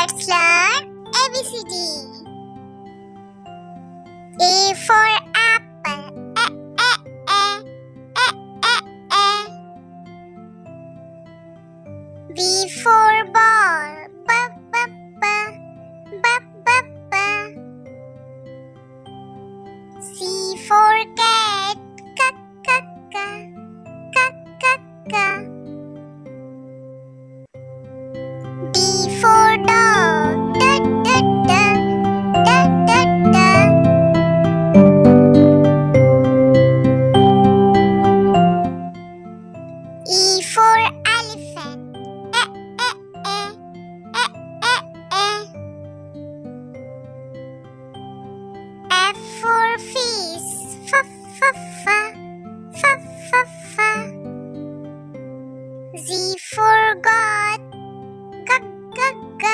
Let's learn ABCD. A for apple. A, a, a, a, a, a. B for ball. B, b, b, b, b, b. C for cat. C, c, c, c, c, c. D for dog. D, d, d, d, d, d. E for elephant. E, e, e, e, e, e. F for fish. F, f, f, f, f, f. Z for goat. G, g, g,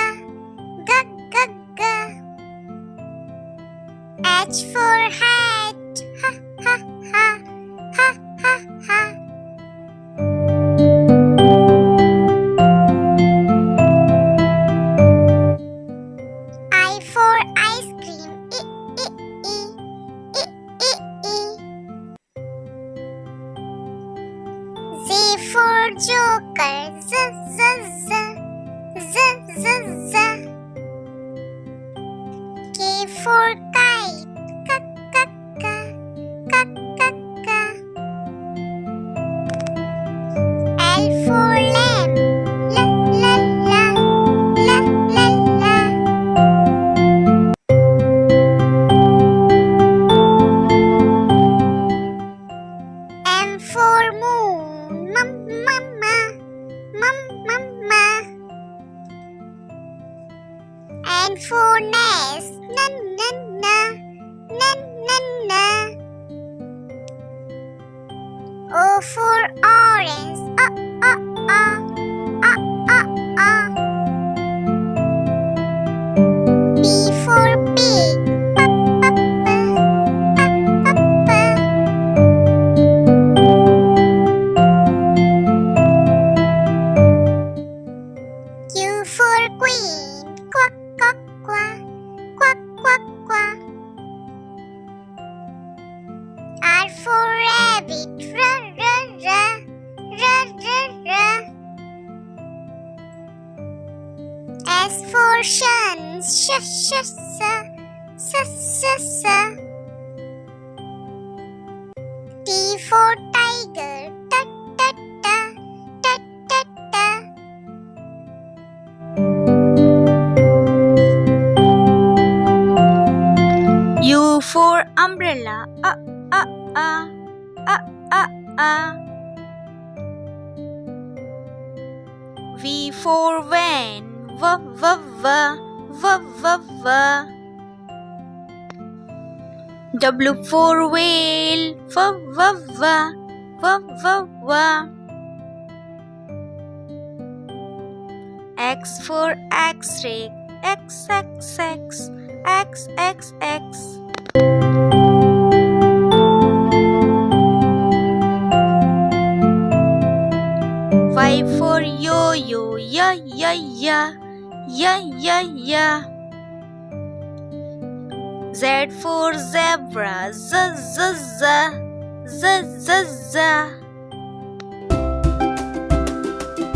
g, g, g. H for hat. Ha, ha, ha, ha, ha, ha. I for ice cream. I, I, I, I, I, I. Z for joker. Z, z, z, z, z, z. K for kite. K, k, k, k, k, k. L for lamb. La, la, la, la, la, la. M for moon. Mama, mama. N for nest. Na, na, na, na, na, na. O for orange. P for pig. Pa, pa, pa, pa, pa, pa. Q for queen. Quack, quack, quack, quack, quack, quack. R for rabbit. Ra, ra, ra, ra, ra, ra. S for sun. Sh, sh, sa, sa, sa, sa. T for tiger. Ta, ta, ta, ta, ta, ta. U for umbrella. V for van. V, v, v, v, v, v. W for whale. V, v, v, v, v, v. X for x-ray. X, x, x, x, x, x. Y for yo-yo. Ya, ya, ya, ya, ya, ya. Z for zebra. Z, z, z, z, z, z.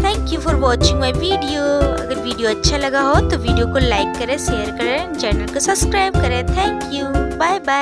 Thank you for watching my video. अगर video अच्छा लगा हो तो video को like करें, share करें, channel को subscribe करें। Thank you, bye bye.